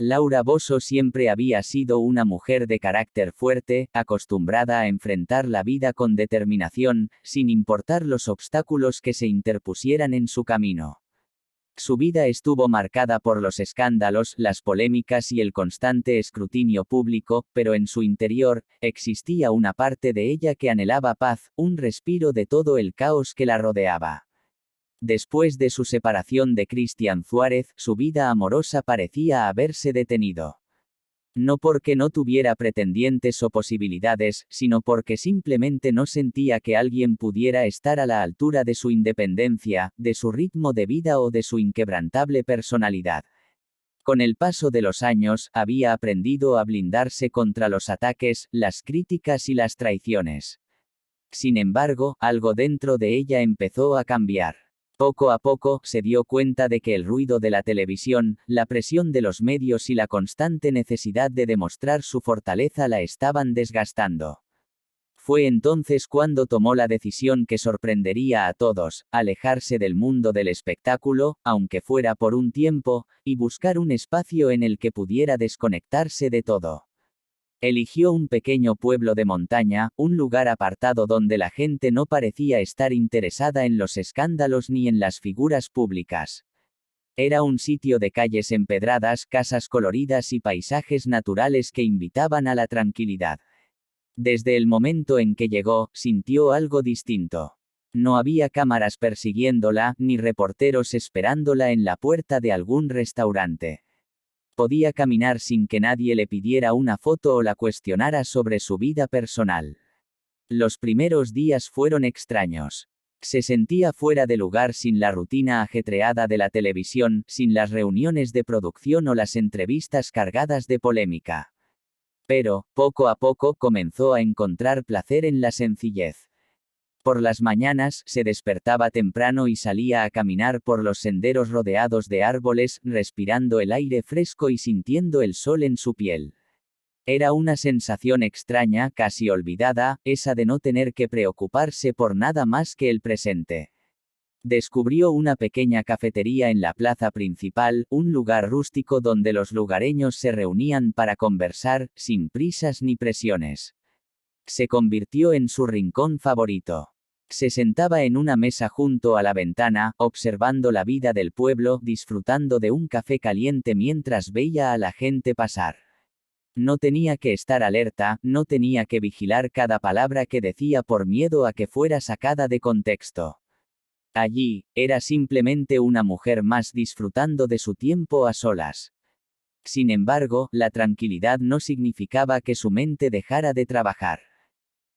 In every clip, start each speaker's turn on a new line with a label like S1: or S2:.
S1: Laura Bosio siempre había sido una mujer de carácter fuerte, acostumbrada a enfrentar la vida con determinación, sin importar los obstáculos que se interpusieran en su camino. Su vida estuvo marcada por los escándalos, las polémicas y el constante escrutinio público, pero en su interior, existía una parte de ella que anhelaba paz, un respiro de todo el caos que la rodeaba. Después de su separación de Cristian Suárez, su vida amorosa parecía haberse detenido. No porque no tuviera pretendientes o posibilidades, sino porque simplemente no sentía que alguien pudiera estar a la altura de su independencia, de su ritmo de vida o de su inquebrantable personalidad. Con el paso de los años, había aprendido a blindarse contra los ataques, las críticas y las traiciones. Sin embargo, algo dentro de ella empezó a cambiar. Poco a poco, se dio cuenta de que el ruido de la televisión, la presión de los medios y la constante necesidad de demostrar su fortaleza la estaban desgastando. Fue entonces cuando tomó la decisión que sorprendería a todos, alejarse del mundo del espectáculo, aunque fuera por un tiempo, y buscar un espacio en el que pudiera desconectarse de todo. Eligió un pequeño pueblo de montaña, un lugar apartado donde la gente no parecía estar interesada en los escándalos ni en las figuras públicas. Era un sitio de calles empedradas, casas coloridas y paisajes naturales que invitaban a la tranquilidad. Desde el momento en que llegó, sintió algo distinto. No había cámaras persiguiéndola, ni reporteros esperándola en la puerta de algún restaurante. Podía caminar sin que nadie le pidiera una foto o la cuestionara sobre su vida personal. Los primeros días fueron extraños. Se sentía fuera de lugar sin la rutina ajetreada de la televisión, sin las reuniones de producción o las entrevistas cargadas de polémica. Pero, poco a poco, comenzó a encontrar placer en la sencillez. Por las mañanas, se despertaba temprano y salía a caminar por los senderos rodeados de árboles, respirando el aire fresco y sintiendo el sol en su piel. Era una sensación extraña, casi olvidada, esa de no tener que preocuparse por nada más que el presente. Descubrió una pequeña cafetería en la plaza principal, un lugar rústico donde los lugareños se reunían para conversar, sin prisas ni presiones. Se convirtió en su rincón favorito. Se sentaba en una mesa junto a la ventana, observando la vida del pueblo, disfrutando de un café caliente mientras veía a la gente pasar. No tenía que estar alerta, no tenía que vigilar cada palabra que decía por miedo a que fuera sacada de contexto. Allí, era simplemente una mujer más disfrutando de su tiempo a solas. Sin embargo, la tranquilidad no significaba que su mente dejara de trabajar.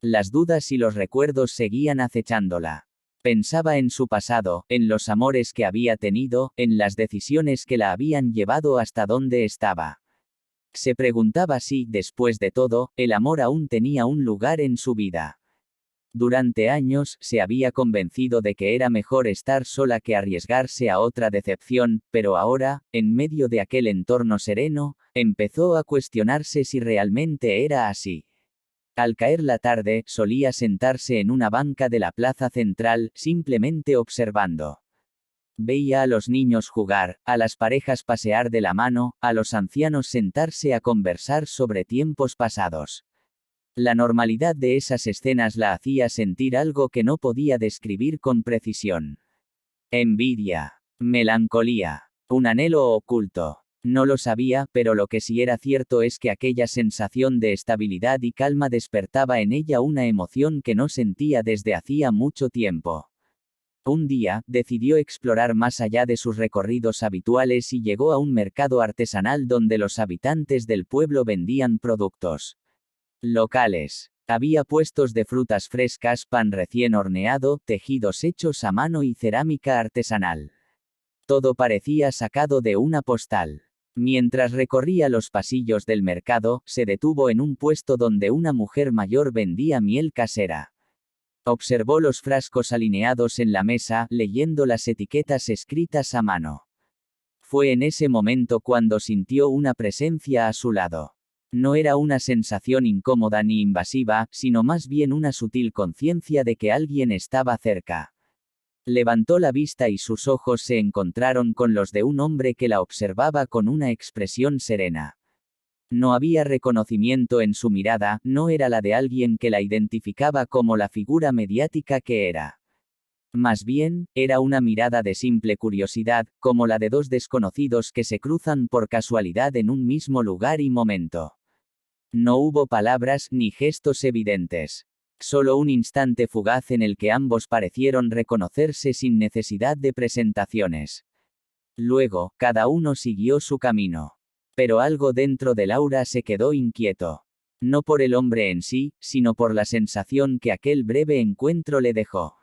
S1: Las dudas y los recuerdos seguían acechándola. Pensaba en su pasado, en los amores que había tenido, en las decisiones que la habían llevado hasta donde estaba. Se preguntaba si, después de todo, el amor aún tenía un lugar en su vida. Durante años, se había convencido de que era mejor estar sola que arriesgarse a otra decepción, pero ahora, en medio de aquel entorno sereno, empezó a cuestionarse si realmente era así. Al caer la tarde, solía sentarse en una banca de la plaza central, simplemente observando. Veía a los niños jugar, a las parejas pasear de la mano, a los ancianos sentarse a conversar sobre tiempos pasados. La normalidad de esas escenas la hacía sentir algo que no podía describir con precisión. Envidia, melancolía, un anhelo oculto. No lo sabía, pero lo que sí era cierto es que aquella sensación de estabilidad y calma despertaba en ella una emoción que no sentía desde hacía mucho tiempo. Un día, decidió explorar más allá de sus recorridos habituales y llegó a un mercado artesanal donde los habitantes del pueblo vendían productos locales. Había puestos de frutas frescas, pan recién horneado, tejidos hechos a mano y cerámica artesanal. Todo parecía sacado de una postal. Mientras recorría los pasillos del mercado, se detuvo en un puesto donde una mujer mayor vendía miel casera. Observó los frascos alineados en la mesa, leyendo las etiquetas escritas a mano. Fue en ese momento cuando sintió una presencia a su lado. No era una sensación incómoda ni invasiva, sino más bien una sutil conciencia de que alguien estaba cerca. Levantó la vista y sus ojos se encontraron con los de un hombre que la observaba con una expresión serena. No había reconocimiento en su mirada, no era la de alguien que la identificaba como la figura mediática que era. Más bien, era una mirada de simple curiosidad, como la de dos desconocidos que se cruzan por casualidad en un mismo lugar y momento. No hubo palabras ni gestos evidentes. Solo un instante fugaz en el que ambos parecieron reconocerse sin necesidad de presentaciones. Luego, cada uno siguió su camino. Pero algo dentro de Laura se quedó inquieto. No por el hombre en sí, sino por la sensación que aquel breve encuentro le dejó.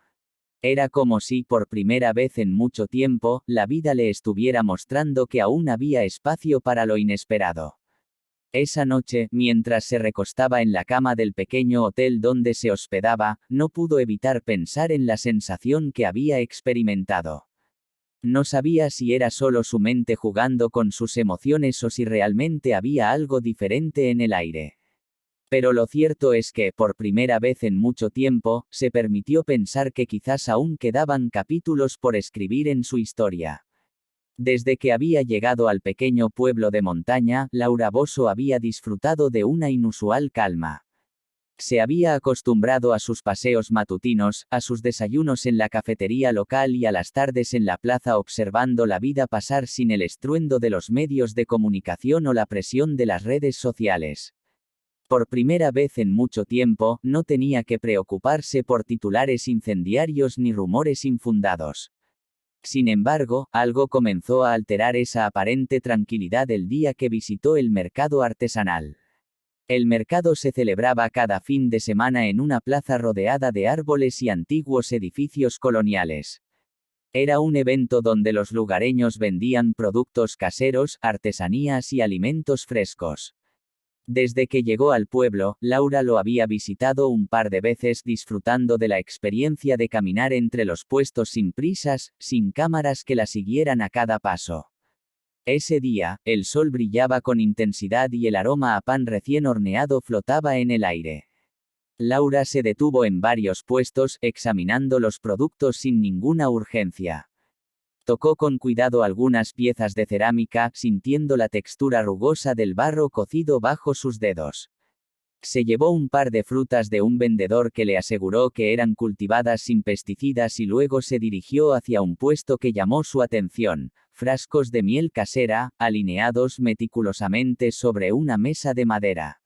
S1: Era como si, por primera vez en mucho tiempo, la vida le estuviera mostrando que aún había espacio para lo inesperado. Esa noche, mientras se recostaba en la cama del pequeño hotel donde se hospedaba, no pudo evitar pensar en la sensación que había experimentado. No sabía si era solo su mente jugando con sus emociones o si realmente había algo diferente en el aire. Pero lo cierto es que, por primera vez en mucho tiempo, se permitió pensar que quizás aún quedaban capítulos por escribir en su historia. Desde que había llegado al pequeño pueblo de montaña, Laura Bosso había disfrutado de una inusual calma. Se había acostumbrado a sus paseos matutinos, a sus desayunos en la cafetería local y a las tardes en la plaza observando la vida pasar sin el estruendo de los medios de comunicación o la presión de las redes sociales. Por primera vez en mucho tiempo, no tenía que preocuparse por titulares incendiarios ni rumores infundados. Sin embargo, algo comenzó a alterar esa aparente tranquilidad el día que visitó el mercado artesanal. El mercado se celebraba cada fin de semana en una plaza rodeada de árboles y antiguos edificios coloniales. Era un evento donde los lugareños vendían productos caseros, artesanías y alimentos frescos. Desde que llegó al pueblo, Laura lo había visitado un par de veces disfrutando de la experiencia de caminar entre los puestos sin prisas, sin cámaras que la siguieran a cada paso. Ese día, el sol brillaba con intensidad y el aroma a pan recién horneado flotaba en el aire. Laura se detuvo en varios puestos, examinando los productos sin ninguna urgencia. Tocó con cuidado algunas piezas de cerámica, sintiendo la textura rugosa del barro cocido bajo sus dedos. Se llevó un par de frutas de un vendedor que le aseguró que eran cultivadas sin pesticidas y luego se dirigió hacia un puesto que llamó su atención: frascos de miel casera, alineados meticulosamente sobre una mesa de madera.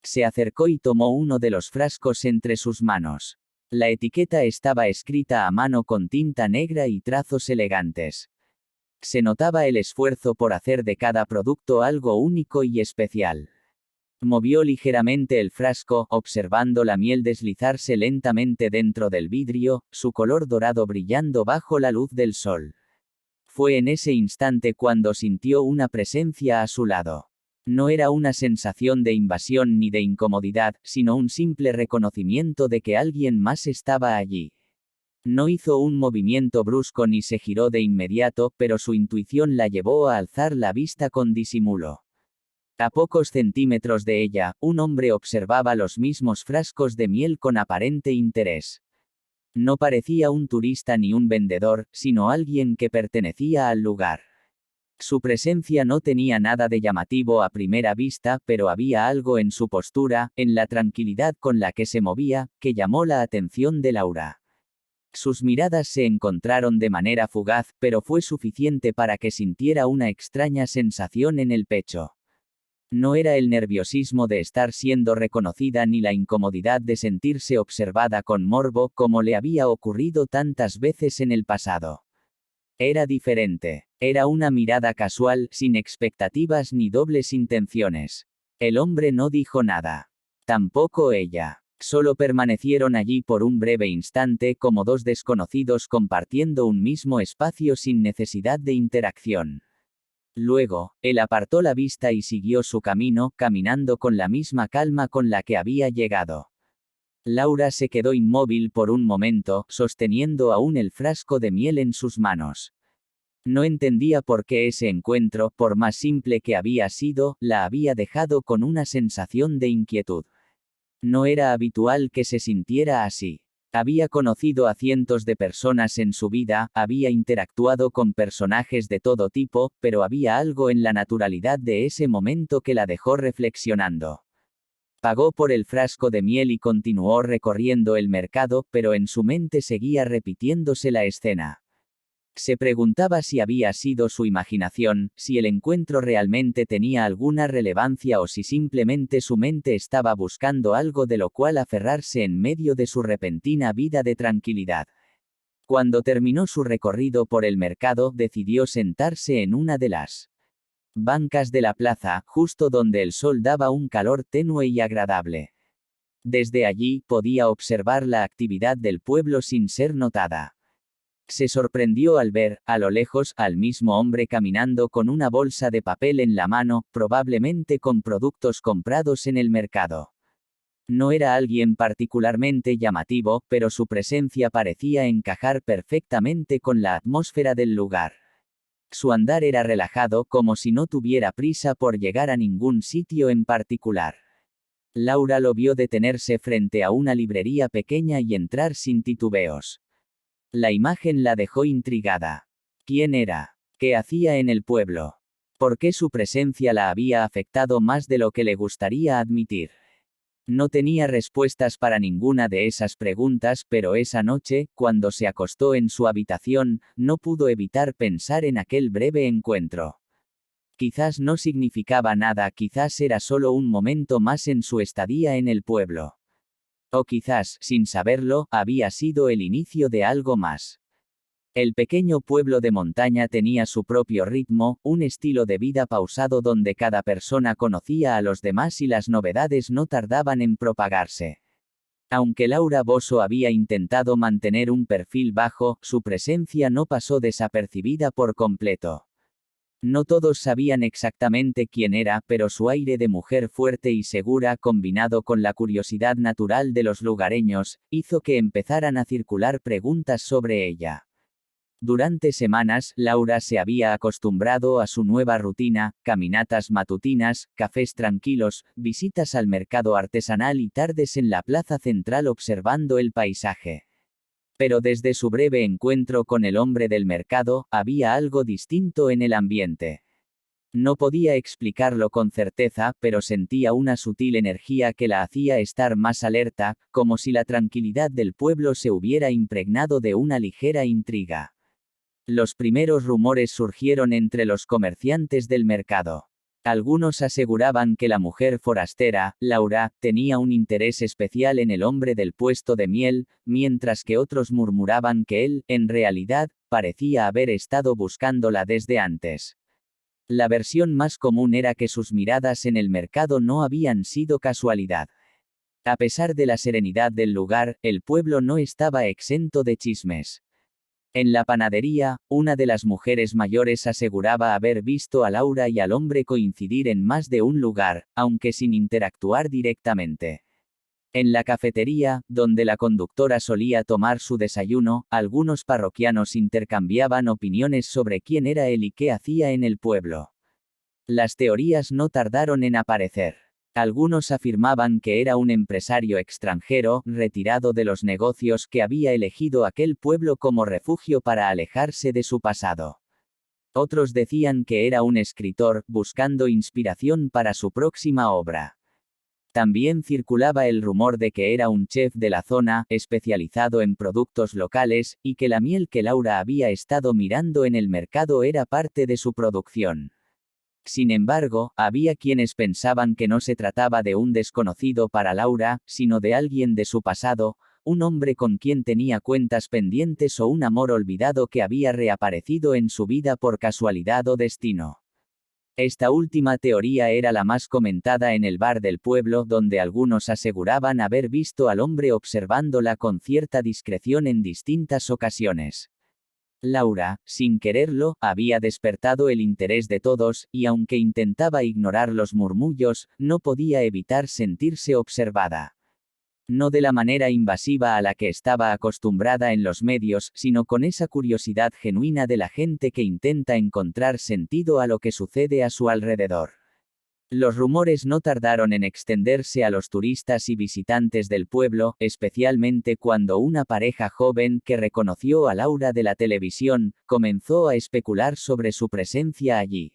S1: Se acercó y tomó uno de los frascos entre sus manos. La etiqueta estaba escrita a mano con tinta negra y trazos elegantes. Se notaba el esfuerzo por hacer de cada producto algo único y especial. Movió ligeramente el frasco, observando la miel deslizarse lentamente dentro del vidrio, su color dorado brillando bajo la luz del sol. Fue en ese instante cuando sintió una presencia a su lado. No era una sensación de invasión ni de incomodidad, sino un simple reconocimiento de que alguien más estaba allí. No hizo un movimiento brusco ni se giró de inmediato, pero su intuición la llevó a alzar la vista con disimulo. A pocos centímetros de ella, un hombre observaba los mismos frascos de miel con aparente interés. No parecía un turista ni un vendedor, sino alguien que pertenecía al lugar. Su presencia no tenía nada de llamativo a primera vista, pero había algo en su postura, en la tranquilidad con la que se movía, que llamó la atención de Laura. Sus miradas se encontraron de manera fugaz, pero fue suficiente para que sintiera una extraña sensación en el pecho. No era el nerviosismo de estar siendo reconocida ni la incomodidad de sentirse observada con morbo, como le había ocurrido tantas veces en el pasado. Era diferente. Era una mirada casual, sin expectativas ni dobles intenciones. El hombre no dijo nada. Tampoco ella. Solo permanecieron allí por un breve instante como dos desconocidos compartiendo un mismo espacio sin necesidad de interacción. Luego, él apartó la vista y siguió su camino, caminando con la misma calma con la que había llegado. Laura se quedó inmóvil por un momento, sosteniendo aún el frasco de miel en sus manos. No entendía por qué ese encuentro, por más simple que había sido, la había dejado con una sensación de inquietud. No era habitual que se sintiera así. Había conocido a cientos de personas en su vida, había interactuado con personajes de todo tipo, pero había algo en la naturalidad de ese momento que la dejó reflexionando. Pagó por el frasco de miel y continuó recorriendo el mercado, pero en su mente seguía repitiéndose la escena. Se preguntaba si había sido su imaginación, si el encuentro realmente tenía alguna relevancia o si simplemente su mente estaba buscando algo de lo cual aferrarse en medio de su repentina vida de tranquilidad. Cuando terminó su recorrido por el mercado, decidió sentarse en una de las bancas de la plaza, justo donde el sol daba un calor tenue y agradable. Desde allí, podía observar la actividad del pueblo sin ser notada. Se sorprendió al ver, a lo lejos, al mismo hombre caminando con una bolsa de papel en la mano, probablemente con productos comprados en el mercado. No era alguien particularmente llamativo, pero su presencia parecía encajar perfectamente con la atmósfera del lugar. Su andar era relajado, como si no tuviera prisa por llegar a ningún sitio en particular. Laura lo vio detenerse frente a una librería pequeña y entrar sin titubeos. La imagen la dejó intrigada. ¿Quién era? ¿Qué hacía en el pueblo? ¿Por qué su presencia la había afectado más de lo que le gustaría admitir? No tenía respuestas para ninguna de esas preguntas, pero esa noche, cuando se acostó en su habitación, no pudo evitar pensar en aquel breve encuentro. Quizás no significaba nada, quizás era solo un momento más en su estadía en el pueblo. O quizás, sin saberlo, había sido el inicio de algo más. El pequeño pueblo de montaña tenía su propio ritmo, un estilo de vida pausado donde cada persona conocía a los demás y las novedades no tardaban en propagarse. Aunque Laura Bosso había intentado mantener un perfil bajo, su presencia no pasó desapercibida por completo. No todos sabían exactamente quién era, pero su aire de mujer fuerte y segura, combinado con la curiosidad natural de los lugareños, hizo que empezaran a circular preguntas sobre ella. Durante semanas, Laura se había acostumbrado a su nueva rutina: caminatas matutinas, cafés tranquilos, visitas al mercado artesanal y tardes en la plaza central observando el paisaje. Pero desde su breve encuentro con el hombre del mercado, había algo distinto en el ambiente. No podía explicarlo con certeza, pero sentía una sutil energía que la hacía estar más alerta, como si la tranquilidad del pueblo se hubiera impregnado de una ligera intriga. Los primeros rumores surgieron entre los comerciantes del mercado. Algunos aseguraban que la mujer forastera, Laura, tenía un interés especial en el hombre del puesto de miel, mientras que otros murmuraban que él, en realidad, parecía haber estado buscándola desde antes. La versión más común era que sus miradas en el mercado no habían sido casualidad. A pesar de la serenidad del lugar, el pueblo no estaba exento de chismes. En la panadería, una de las mujeres mayores aseguraba haber visto a Laura y al hombre coincidir en más de un lugar, aunque sin interactuar directamente. En la cafetería, donde la conductora solía tomar su desayuno, algunos parroquianos intercambiaban opiniones sobre quién era él y qué hacía en el pueblo. Las teorías no tardaron en aparecer. Algunos afirmaban que era un empresario extranjero, retirado de los negocios, que había elegido aquel pueblo como refugio para alejarse de su pasado. Otros decían que era un escritor, buscando inspiración para su próxima obra. También circulaba el rumor de que era un chef de la zona, especializado en productos locales, y que la miel que Laura había estado mirando en el mercado era parte de su producción. Sin embargo, había quienes pensaban que no se trataba de un desconocido para Laura, sino de alguien de su pasado, un hombre con quien tenía cuentas pendientes o un amor olvidado que había reaparecido en su vida por casualidad o destino. Esta última teoría era la más comentada en el bar del pueblo, donde algunos aseguraban haber visto al hombre observándola con cierta discreción en distintas ocasiones. Laura, sin quererlo, había despertado el interés de todos, y aunque intentaba ignorar los murmullos, no podía evitar sentirse observada. No de la manera invasiva a la que estaba acostumbrada en los medios, sino con esa curiosidad genuina de la gente que intenta encontrar sentido a lo que sucede a su alrededor. Los rumores no tardaron en extenderse a los turistas y visitantes del pueblo, especialmente cuando una pareja joven que reconoció a Laura de la televisión, comenzó a especular sobre su presencia allí.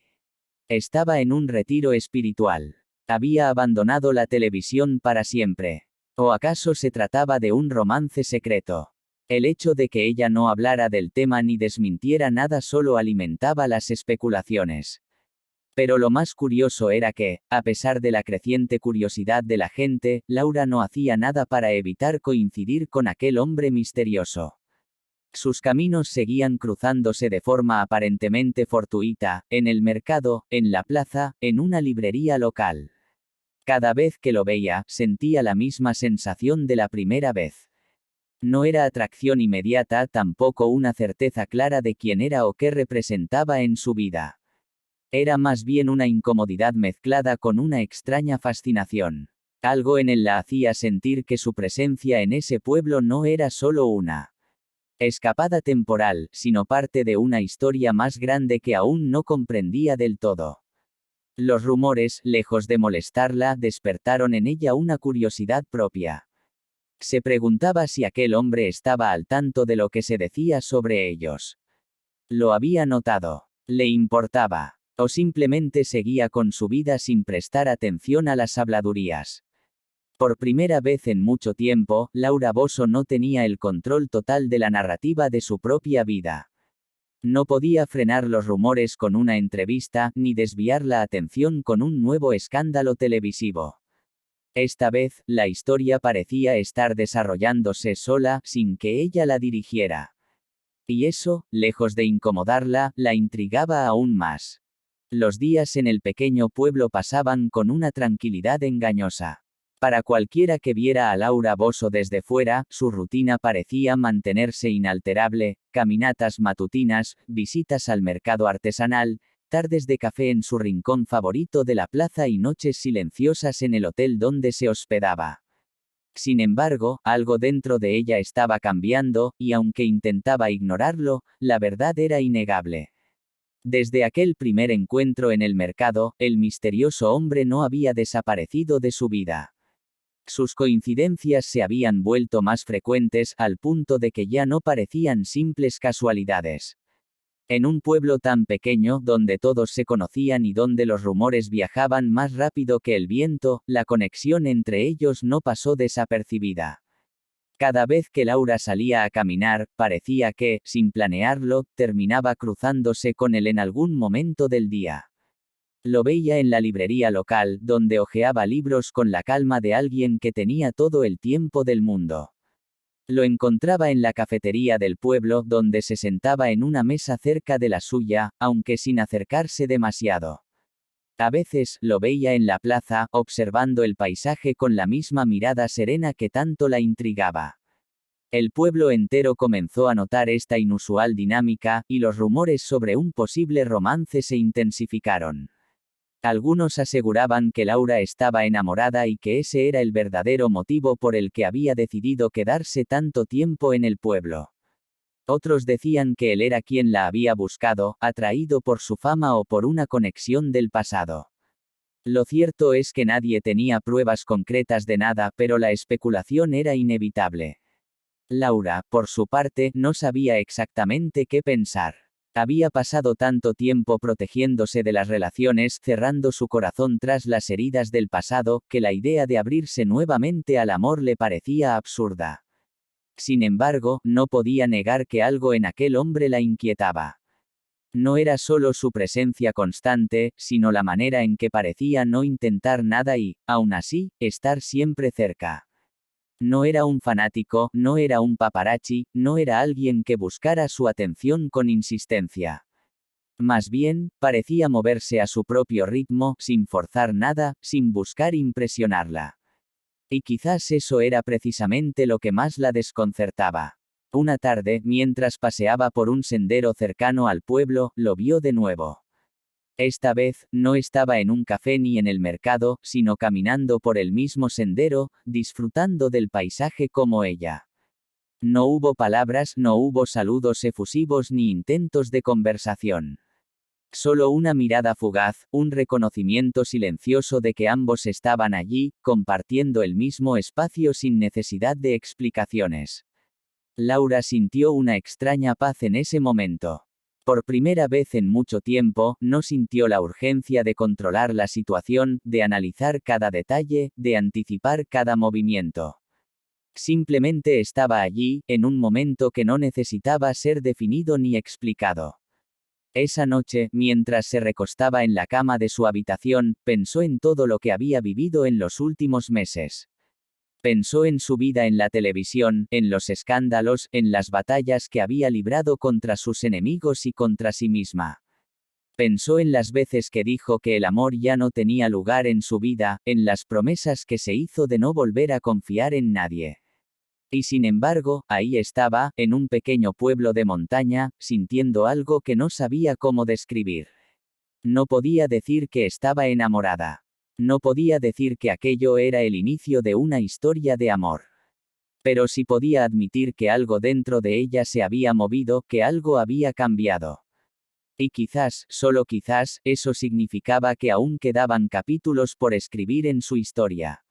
S1: Estaba en un retiro espiritual. Había abandonado la televisión para siempre. ¿O acaso se trataba de un romance secreto? El hecho de que ella no hablara del tema ni desmintiera nada solo alimentaba las especulaciones. Pero lo más curioso era que, a pesar de la creciente curiosidad de la gente, Laura no hacía nada para evitar coincidir con aquel hombre misterioso. Sus caminos seguían cruzándose de forma aparentemente fortuita, en el mercado, en la plaza, en una librería local. Cada vez que lo veía, sentía la misma sensación de la primera vez. No era atracción inmediata, tampoco una certeza clara de quién era o qué representaba en su vida. Era más bien una incomodidad mezclada con una extraña fascinación. Algo en él la hacía sentir que su presencia en ese pueblo no era solo una escapada temporal, sino parte de una historia más grande que aún no comprendía del todo. Los rumores, lejos de molestarla, despertaron en ella una curiosidad propia. Se preguntaba si aquel hombre estaba al tanto de lo que se decía sobre ellos. Lo había notado. Le importaba. O simplemente seguía con su vida sin prestar atención a las habladurías. Por primera vez en mucho tiempo, Laura Bosco no tenía el control total de la narrativa de su propia vida. No podía frenar los rumores con una entrevista, ni desviar la atención con un nuevo escándalo televisivo. Esta vez, la historia parecía estar desarrollándose sola, sin que ella la dirigiera. Y eso, lejos de incomodarla, la intrigaba aún más. Los días en el pequeño pueblo pasaban con una tranquilidad engañosa. Para cualquiera que viera a Laura Bosco desde fuera, su rutina parecía mantenerse inalterable: caminatas matutinas, visitas al mercado artesanal, tardes de café en su rincón favorito de la plaza y noches silenciosas en el hotel donde se hospedaba. Sin embargo, algo dentro de ella estaba cambiando, y aunque intentaba ignorarlo, la verdad era innegable. Desde aquel primer encuentro en el mercado, el misterioso hombre no había desaparecido de su vida. Sus coincidencias se habían vuelto más frecuentes, al punto de que ya no parecían simples casualidades. En un pueblo tan pequeño, donde todos se conocían y donde los rumores viajaban más rápido que el viento, la conexión entre ellos no pasó desapercibida. Cada vez que Laura salía a caminar, parecía que, sin planearlo, terminaba cruzándose con él en algún momento del día. Lo veía en la librería local, donde hojeaba libros con la calma de alguien que tenía todo el tiempo del mundo. Lo encontraba en la cafetería del pueblo, donde se sentaba en una mesa cerca de la suya, aunque sin acercarse demasiado. A veces, lo veía en la plaza, observando el paisaje con la misma mirada serena que tanto la intrigaba. El pueblo entero comenzó a notar esta inusual dinámica, y los rumores sobre un posible romance se intensificaron. Algunos aseguraban que Laura estaba enamorada y que ese era el verdadero motivo por el que había decidido quedarse tanto tiempo en el pueblo. Otros decían que él era quien la había buscado, atraído por su fama o por una conexión del pasado. Lo cierto es que nadie tenía pruebas concretas de nada, pero la especulación era inevitable. Laura, por su parte, no sabía exactamente qué pensar. Había pasado tanto tiempo protegiéndose de las relaciones, cerrando su corazón tras las heridas del pasado, que la idea de abrirse nuevamente al amor le parecía absurda. Sin embargo, no podía negar que algo en aquel hombre la inquietaba. No era solo su presencia constante, sino la manera en que parecía no intentar nada y, aún así, estar siempre cerca. No era un fanático, no era un paparazzi, no era alguien que buscara su atención con insistencia. Más bien, parecía moverse a su propio ritmo, sin forzar nada, sin buscar impresionarla. Y quizás eso era precisamente lo que más la desconcertaba. Una tarde, mientras paseaba por un sendero cercano al pueblo, lo vio de nuevo. Esta vez, no estaba en un café ni en el mercado, sino caminando por el mismo sendero, disfrutando del paisaje como ella. No hubo palabras, no hubo saludos efusivos ni intentos de conversación. Solo una mirada fugaz, un reconocimiento silencioso de que ambos estaban allí, compartiendo el mismo espacio sin necesidad de explicaciones. Laura sintió una extraña paz en ese momento. Por primera vez en mucho tiempo, no sintió la urgencia de controlar la situación, de analizar cada detalle, de anticipar cada movimiento. Simplemente estaba allí, en un momento que no necesitaba ser definido ni explicado. Esa noche, mientras se recostaba en la cama de su habitación, pensó en todo lo que había vivido en los últimos meses. Pensó en su vida en la televisión, en los escándalos, en las batallas que había librado contra sus enemigos y contra sí misma. Pensó en las veces que dijo que el amor ya no tenía lugar en su vida, en las promesas que se hizo de no volver a confiar en nadie. Y sin embargo, ahí estaba, en un pequeño pueblo de montaña, sintiendo algo que no sabía cómo describir. No podía decir que estaba enamorada. No podía decir que aquello era el inicio de una historia de amor. Pero sí podía admitir que algo dentro de ella se había movido, que algo había cambiado. Y quizás, solo quizás, eso significaba que aún quedaban capítulos por escribir en su historia.